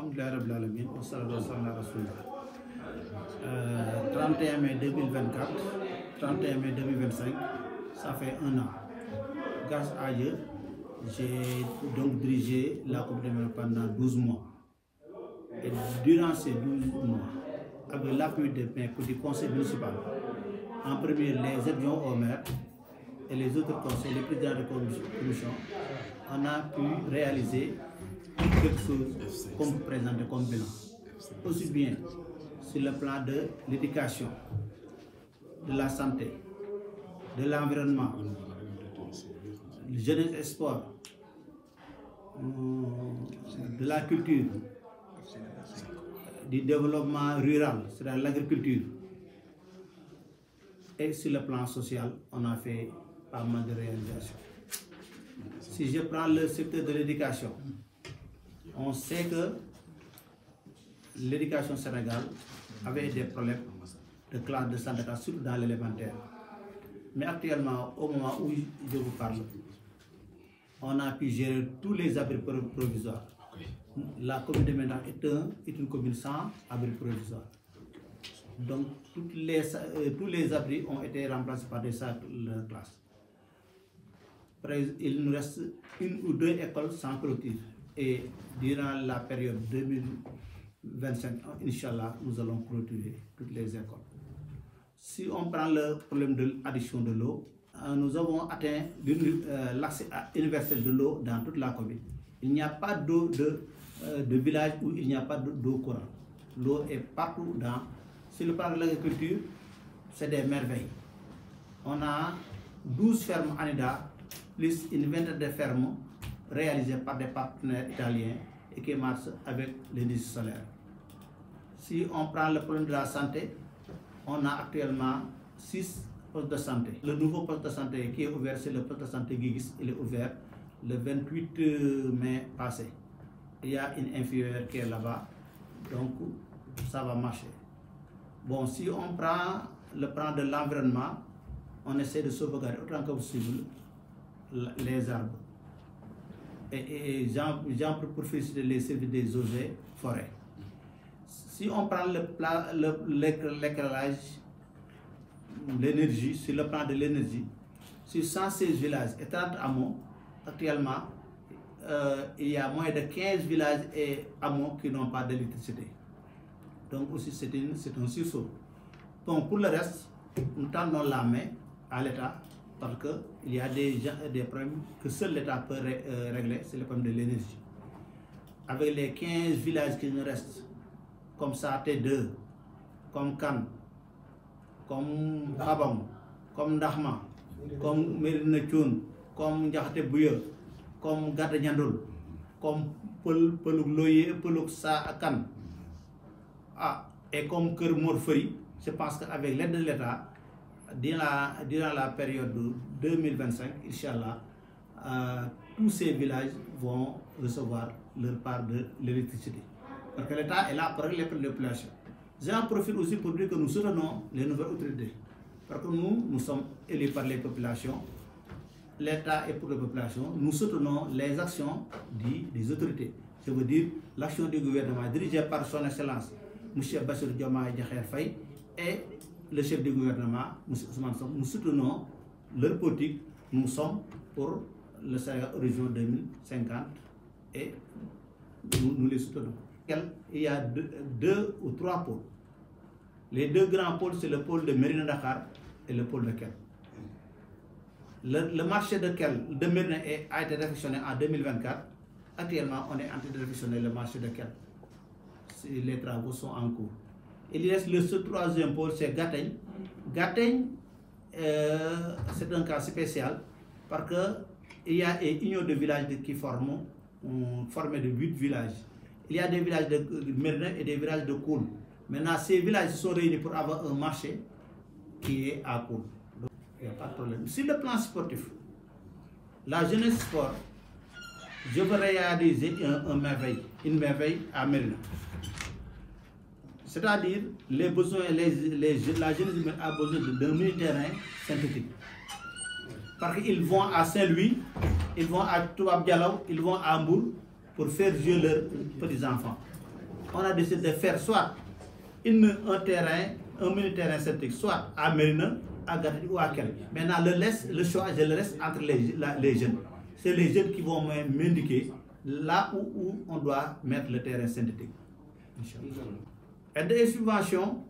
Alhamdulillah Rabbil Alamin, wa sallallahu ala rasulillah. 31 mai 2024, 31 mai 2025, ça fait un an. Grâce à Dieu, j'ai donc dirigé la communauté pendant 12 mois. Et durant ces 12 mois, avec l'appui du conseil municipal, en premier les adjoints au maire et les autres conseils, les présidents de commission, on a pu réaliser quelque chose comme présenté comme bilan. Aussi bien sur le plan de l'éducation, de la santé, de l'environnement, jeunesse et sport, de la culture, du développement rural, c'est-à-dire l'agriculture. Et sur le plan social, on a fait pas mal de réalisations. Si je prends le secteur de l'éducation, on sait que l'éducation sénégalaise avait des problèmes de classe de santé, surtout dans l'élémentaire. Mais actuellement, au moment où je vous parle, on a pu gérer tous les abris provisoires. La commune de Médane est une commune sans abri provisoire. Donc, tous les abris ont été remplacés par des salles de classe. Il nous reste une ou deux écoles sans clôture. Et durant la période 2025, Inch'Allah, nous allons clôturer toutes les écoles. Si on prend le problème de l'addition de l'eau, nous avons atteint l'accès universel de l'eau dans toute la commune. Il n'y a pas d'eau de village où il n'y a pas d'eau courante. L'eau est partout dans. Sur le plan de l'agriculture, c'est des merveilles. On a 12 fermes ANIDA, plus une vingtaine de fermes réalisées par des partenaires italiens et qui marchent avec l'énergie solaire. Si on prend le problème de la santé, on a actuellement 6 postes de santé. Le nouveau poste de santé qui est ouvert, c'est le poste de santé Guigis. Il est ouvert le 28 mai passé. Il y a une infirmière qui est là-bas, donc ça va marcher. Bon, si on prend le plan de l'environnement, on essaie de sauvegarder autant que possible les arbres. Et j'en pour féliciter les services des eaux et forêts. Si on prend l'éclairage, l'énergie, sur le plan de l'énergie, sur 116 villages et 30 hameaux, actuellement, il y a moins de 15 villages et hameaux qui n'ont pas d'électricité. Donc aussi c'est un sursaut. Donc pour le reste, nous tendons la main à l'État parce qu'il y a des problèmes que seul l'État peut régler, c'est le problème de l'énergie. Avec les 15 villages qui nous restent, comme Saté2, comme Kan, comme Babam, comme Ndahma, comme Mérinatchoun, comme Ndiakhate Bouye, comme Gade Nyandoul, comme Pelouk Loye, Pelouk Sa-Akan, et comme Keur Morferi, je pense qu'avec l'aide de l'État, durant la période de 2025, Inch'Allah, tous ces villages vont recevoir leur part de l'électricité. Parce que l'État est là pour régler les populations. J'en profite aussi pour dire que nous soutenons les nouvelles autorités. Parce que nous sommes élus par les populations, l'État est pour les populations, nous soutenons les actions des autorités. Je veux dire l'action du gouvernement dirigée par son Excellence, M. Bassirou Diomaye Diakhar Faye, et le chef du gouvernement, M. Ousmane Sonko. Nous soutenons leur politique, nous sommes pour le Sénégal Horizon 2050 et nous les soutenons. Il y a deux ou trois pôles. Les deux grands pôles, c'est le pôle de Mérina Dakhar et le pôle de Kell. Le marché de Mérina a été réfectionné en 2024. Actuellement, on est en train de réfectionner le marché de Kell. Les travaux sont en cours. Il reste le troisième pôle, c'est Gataigne. Gataigne, c'est un cas spécial parce qu'il y a une union de villages qui formé de 8 villages. Il y a des villages de Mérina et des villages de Koul. Maintenant, ces villages sont réunis pour avoir un marché qui est à Koul. Donc, il n'y a pas de problème. Sur le plan sportif, la jeunesse sport, je veux réaliser une merveille à Mérina. C'est-à-dire, les besoins, la jeunesse humaine a besoin d'un mini-terrain synthétique. Parce qu'ils vont à Saint-Louis, ils vont à Toubab Dialaw, ils vont à Hambourg pour faire jouer leurs petits-enfants. on a décidé de faire soit un mini-terrain synthétique, soit à Mérina, à Gatati ou à Kel. Maintenant, le choix, je le laisse entre les jeunes. C'est les jeunes qui vont m'indiquer là où on doit mettre le terrain synthétique. Aide et subventions,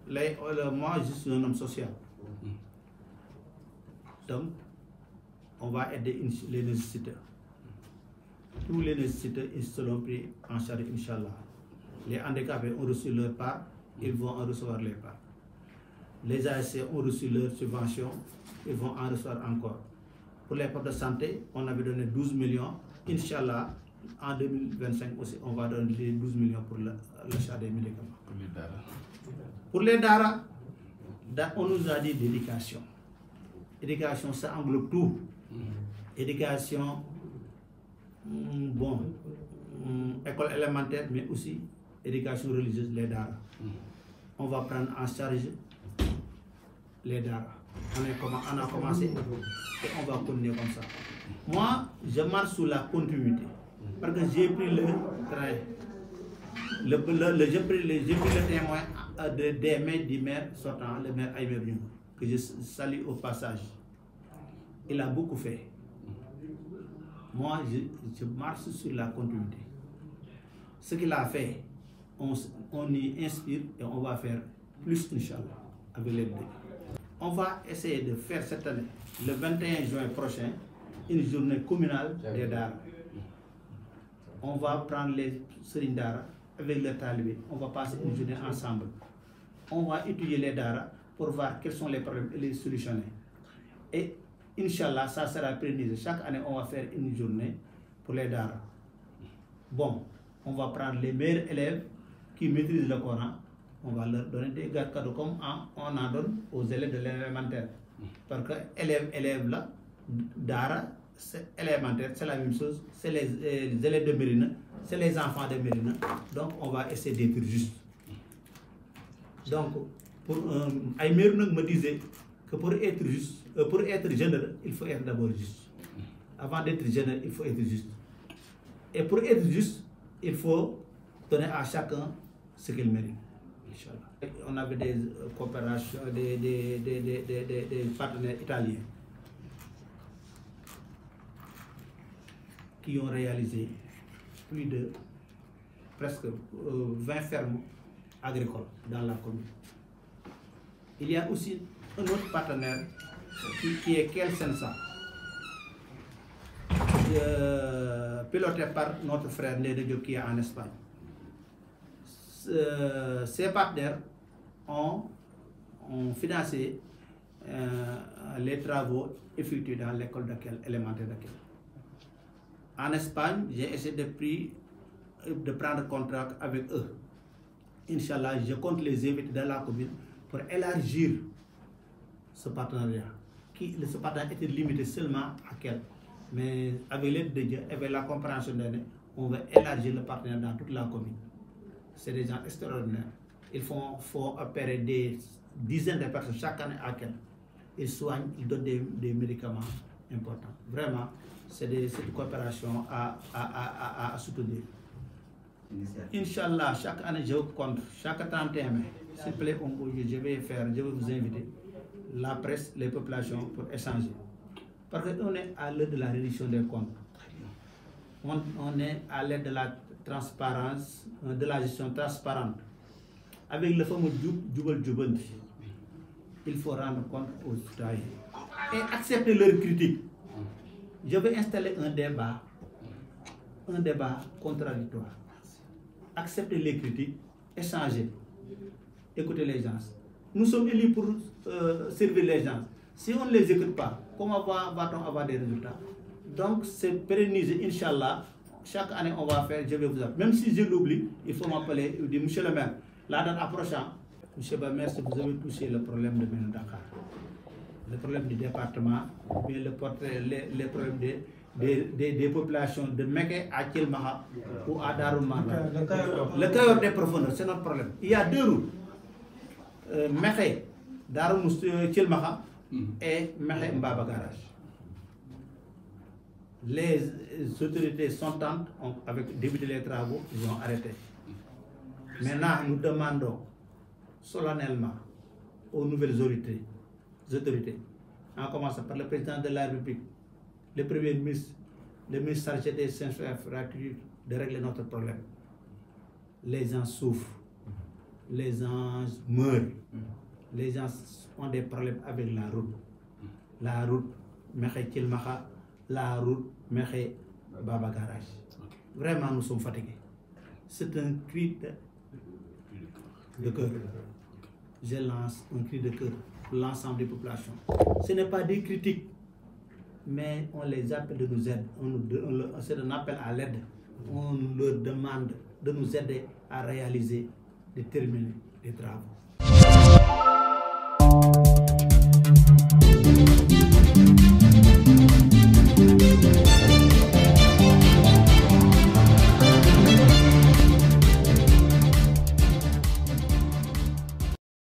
moi je suis un homme social. Donc, on va aider les nécessiteurs. Tous les nécessiteurs, ils seront pris en charge, Inch'Allah. Les handicapés ont reçu leur part, ils vont en recevoir les parts. Les ASC ont reçu leur subvention, ils vont en recevoir encore. Pour les postes de santé, on avait donné 12 millions. Inch'Allah, en 2025 aussi, on va donner les 12 millions pour l'achat des médicaments. Pour les DARA, on nous a dit d'éducation. Éducation, ça englobe tout. Éducation, école élémentaire, mais aussi éducation religieuse, les DARA. On va prendre en charge les DARA. On a commencé et on va continuer comme ça. Moi, je marche sous la continuité. Parce que j'ai pris le train. J'ai pris le témoin des mains du maire sortant, le maire Aïmer Bioum, que je salue au passage. Il a beaucoup fait. Moi, je marche sur la continuité. Ce qu'il a fait, on y inspire et on va faire plus, Inch'Allah, avec l'aide de Dieu. On va essayer de faire cette année, le 21 juin prochain, une journée communale des Dara. On va prendre les Serigne Dara avec le talibé, on va passer une journée ensemble. On va étudier les Dara pour voir quels sont les problèmes et les solutionner. Et Inch'Allah, ça sera pérennisé. Chaque année, on va faire une journée pour les Dara. Bon, on va prendre les meilleurs élèves qui maîtrisent le Coran. On va leur donner des cadeaux comme on en donne aux élèves de l'élémentaire. Parce que élèves là, Dara, c'est élémentaire, c'est la même chose. C'est les élèves de Mérina, c'est les enfants de Mérina. Donc, on va essayer d'être juste. Donc, Aïmer me disait que pour être juste, pour être généreux, il faut être d'abord juste. Avant d'être généreux, il faut être juste. Et pour être juste, il faut donner à chacun ce qu'il mérite. On avait des coopérations, des partenaires italiens qui ont réalisé plus de presque 20 fermes agricoles dans la commune. Il y a aussi un autre partenaire qui est Kelsensa, piloté par notre frère Nédé Diop qui est en Espagne. Ces partenaires ont financé les travaux effectués dans l'école élémentaire d'Akel. En Espagne, j'ai essayé de prendre contact avec eux. Inch'Allah, je compte les inviter dans la commune pour élargir ce partenariat. Ce partenariat était limité seulement à Kel. Mais avec l'aide de Dieu, avec la compréhension de Dieu, on va élargir le partenariat dans toute la commune. C'est des gens extraordinaires. Ils font opérer des dizaines de personnes chaque année à Kel. Ils soignent, ils donnent des médicaments importants. Vraiment, c'est une coopération à soutenir. Inch'Allah, chaque année, je compte, chaque 31 mai, s'il vous plaît, je vais vous inviter la presse, les populations pour échanger. Parce qu'on est à l'heure de la réduction des comptes. On est à l'heure de la transparence, de la gestion transparente. Avec le fameux Djoubal Djoubanti, il faut rendre compte aux citoyens et accepter leurs critiques. Je vais installer un débat contradictoire. Accepter les critiques, échanger, écouter les gens. Nous sommes élus pour servir les gens. Si on ne les écoute pas, comment va-t-on avoir des résultats? Donc, c'est pérennisé, Inch'Allah. Chaque année, on va faire, je vais vous appeler. Même si je l'oublie, il faut m'appeler, dire, monsieur le maire, la date approchant, monsieur le maire, vous avez touché le problème de Dakar, le problème du département, bien les problèmes des populations de Meké à Kilmaha ou à Daroumanda. Le cœur des profondeurs, c'est notre problème. Il y a deux routes. Meké, Kilmaha et Meké Mbaba Garage. Les autorités sont avec débuté les travaux, ils ont arrêté. Maintenant, nous demandons solennellement aux nouvelles autorités, en commençant par le président de la République, le premier ministre, le ministre chargé des infrastructures, de régler notre problème. Les gens souffrent, les gens meurent, les gens ont des problèmes avec la route. La route Mekhe-Kilmaha, la route Mekhe-Baba Garage. Vraiment, nous sommes fatigués. C'est un cri de cœur. Je lance un cri de cœur pour l'ensemble des populations. Ce n'est pas des critiques, mais on les appelle de nous aider. C'est un appel à l'aide. On leur demande de nous aider à réaliser, de terminer les travaux.